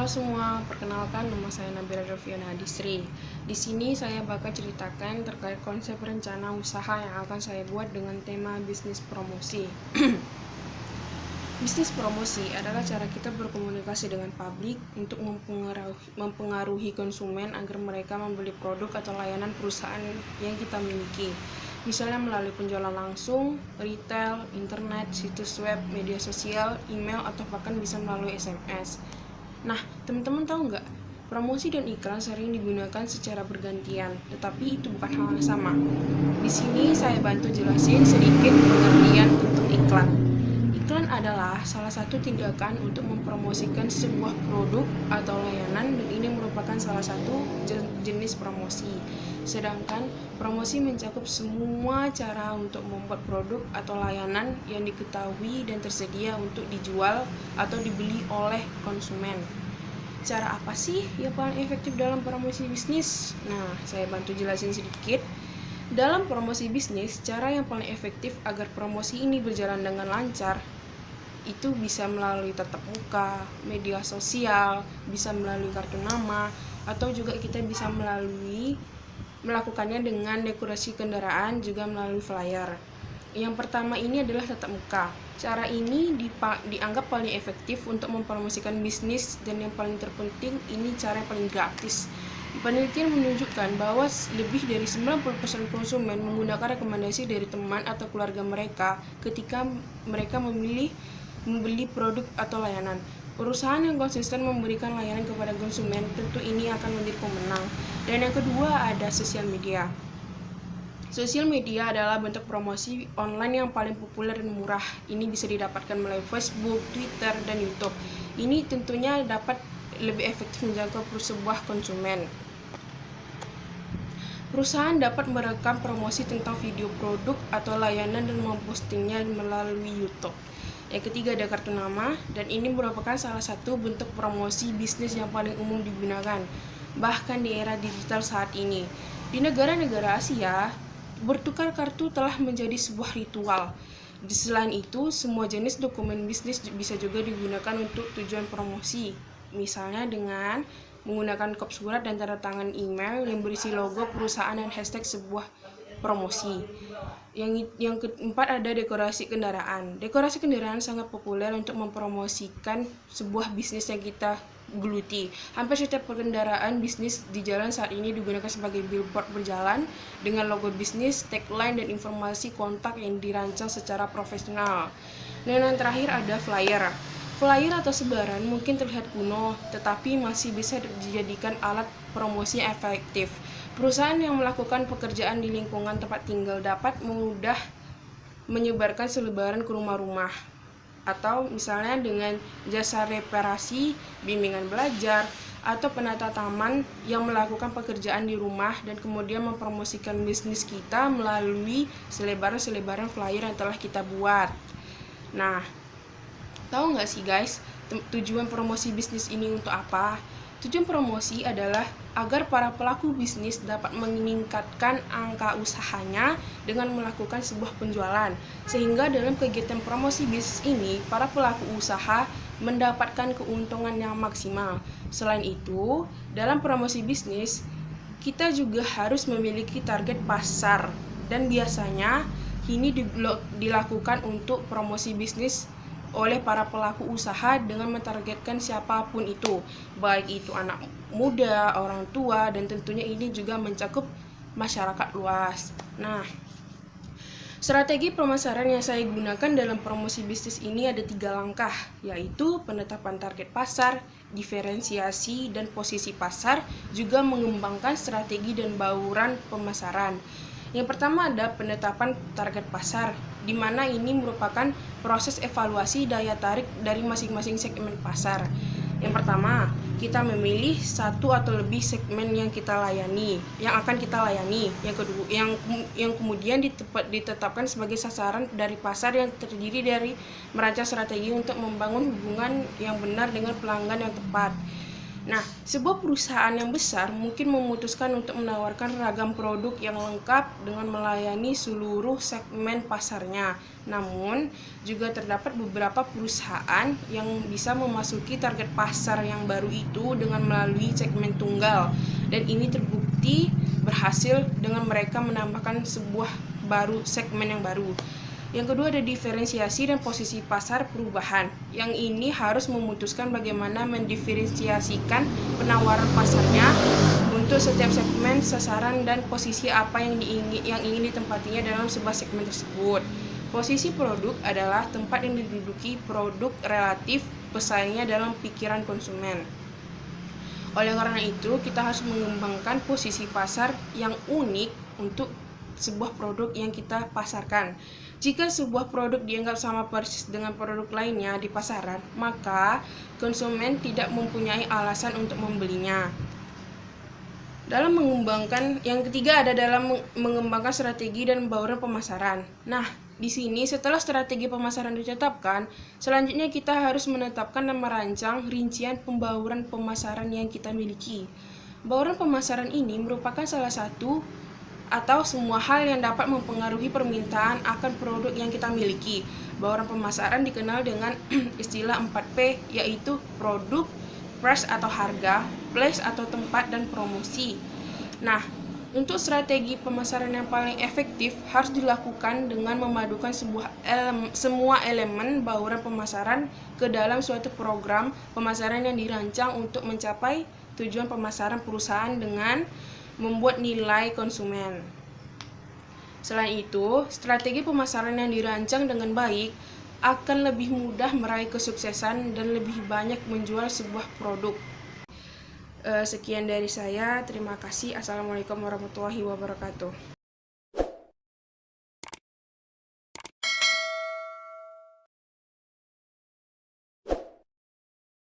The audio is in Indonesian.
Halo semua, perkenalkan nama saya Nabila Rofiana Hadisri. Di sini saya bakal ceritakan terkait konsep rencana usaha yang akan saya buat dengan tema bisnis promosi. Bisnis promosi adalah cara kita berkomunikasi dengan publik untuk mempengaruhi konsumen agar mereka membeli produk atau layanan perusahaan yang kita miliki. Misalnya melalui penjualan langsung, retail, internet, situs web, media sosial, email, atau bahkan bisa melalui SMS. Nah, teman-teman tahu nggak? Promosi dan iklan sering digunakan secara bergantian, tetapi itu bukan hal yang sama. Di sini saya bantu jelasin sedikit pengertian untuk iklan. Iklan adalah salah satu tindakan untuk mempromosikan sebuah produk atau layanan, dan ini merupakan salah satu jenis promosi. Sedangkan promosi mencakup semua cara untuk membuat produk atau layanan yang diketahui dan tersedia untuk dijual atau dibeli oleh konsumen. Cara apa sih yang paling efektif dalam promosi bisnis? Nah, saya bantu jelasin sedikit. Dalam promosi bisnis, cara yang paling efektif agar promosi ini berjalan dengan lancar itu bisa melalui tatap muka, media sosial, bisa melalui kartu nama, atau juga kita bisa melakukannya dengan dekorasi kendaraan, juga melalui flyer. Yang pertama ini adalah tatap muka. Cara ini dianggap paling efektif untuk mempromosikan bisnis, dan yang paling terpenting ini cara yang paling gratis. Penelitian menunjukkan bahwa lebih dari 90% konsumen menggunakan rekomendasi dari teman atau keluarga mereka ketika mereka membeli produk atau layanan. Perusahaan yang konsisten memberikan layanan kepada konsumen tentu ini akan menjadi pemenang. Dan yang kedua ada sosial media. Sosial media adalah bentuk promosi online yang paling populer dan murah. Ini bisa didapatkan melalui Facebook, Twitter, dan YouTube. Ini tentunya dapat lebih efektif menjangkau sebuah konsumen. Perusahaan dapat merekam promosi tentang video produk atau layanan dan mempostingnya melalui YouTube. Yang ketiga ada kartu nama, dan ini merupakan salah satu bentuk promosi bisnis yang paling umum digunakan, bahkan di era digital saat ini. Di negara-negara Asia, bertukar kartu telah menjadi sebuah ritual. Selain itu, semua jenis dokumen bisnis bisa juga digunakan untuk tujuan promosi, misalnya dengan menggunakan kop surat dan tanda tangan email yang berisi logo perusahaan dan hashtag sebuah promosi. Yang keempat ada dekorasi kendaraan. Dekorasi kendaraan sangat populer untuk mempromosikan sebuah bisnis yang kita geluti. Hampir setiap kendaraan bisnis di jalan saat ini digunakan sebagai billboard berjalan dengan logo bisnis, tagline, dan informasi kontak yang dirancang secara profesional. Dan yang terakhir ada flyer. Flyer atau sebaran mungkin terlihat kuno, tetapi masih bisa dijadikan alat promosi efektif. Perusahaan yang melakukan pekerjaan di lingkungan tempat tinggal dapat mudah menyebarkan selebaran ke rumah-rumah, atau misalnya dengan jasa reparasi, bimbingan belajar, atau penata taman yang melakukan pekerjaan di rumah dan kemudian mempromosikan bisnis kita melalui selebaran-selebaran flyer yang telah kita buat. Nah, tahu nggak sih guys, tujuan promosi bisnis ini untuk apa? Tujuan promosi adalah agar para pelaku bisnis dapat meningkatkan angka usahanya dengan melakukan sebuah penjualan. Sehingga dalam kegiatan promosi bisnis ini, para pelaku usaha mendapatkan keuntungan yang maksimal. Selain itu, dalam promosi bisnis, kita juga harus memiliki target pasar. Dan biasanya ini dilakukan untuk promosi bisnis oleh para pelaku usaha dengan mentargetkan siapapun itu, baik itu anak muda, orang tua, dan tentunya ini juga mencakup masyarakat luas. Nah, strategi pemasaran yang saya gunakan dalam promosi bisnis ini ada 3 langkah, yaitu penetapan target pasar, diferensiasi dan posisi pasar, juga mengembangkan strategi dan bauran pemasaran. Yang pertama ada penetapan target pasar, di mana ini merupakan proses evaluasi daya tarik dari masing-masing segmen pasar. Yang pertama, kita memilih satu atau lebih segmen yang akan kita layani. Yang kedua, yang kemudian ditetapkan sebagai sasaran dari pasar yang terdiri dari merancang strategi untuk membangun hubungan yang benar dengan pelanggan yang tepat. Nah, sebuah perusahaan yang besar mungkin memutuskan untuk menawarkan ragam produk yang lengkap dengan melayani seluruh segmen pasarnya. Namun, juga terdapat beberapa perusahaan yang bisa memasuki target pasar yang baru itu dengan melalui segmen tunggal. Dan ini terbukti berhasil dengan mereka menambahkan sebuah segmen yang baru. Yang kedua ada diferensiasi dan posisi pasar perubahan. Yang ini harus memutuskan bagaimana mendiferensiasikan penawaran pasarnya untuk setiap segmen, sasaran, dan posisi apa yang ingin ditempatinya dalam sebuah segmen tersebut. Posisi produk adalah tempat yang diduduki produk relatif pesaingnya dalam pikiran konsumen. Oleh karena itu, kita harus mengembangkan posisi pasar yang unik untuk sebuah produk yang kita pasarkan. Jika sebuah produk dianggap sama persis dengan produk lainnya di pasaran, maka konsumen tidak mempunyai alasan untuk membelinya. Dalam mengembangkan, yang ketiga ada dalam mengembangkan strategi dan bauran pemasaran. Nah, di sini setelah strategi pemasaran ditetapkan, selanjutnya kita harus menetapkan dan merancang rincian pembauran pemasaran yang kita miliki. Bauran pemasaran ini merupakan salah satu atau semua hal yang dapat mempengaruhi permintaan akan produk yang kita miliki. Bauran pemasaran dikenal dengan istilah 4P, yaitu produk, price atau harga, place atau tempat, dan promosi. Nah, untuk strategi pemasaran yang paling efektif harus dilakukan dengan memadukan semua elemen bauran pemasaran ke dalam suatu program pemasaran yang dirancang untuk mencapai tujuan pemasaran perusahaan dengan membuat nilai konsumen. Selain itu, strategi pemasaran yang dirancang dengan baik akan lebih mudah meraih kesuksesan dan lebih banyak menjual sebuah produk. Sekian dari saya, terima kasih. Assalamualaikum warahmatullahi wabarakatuh.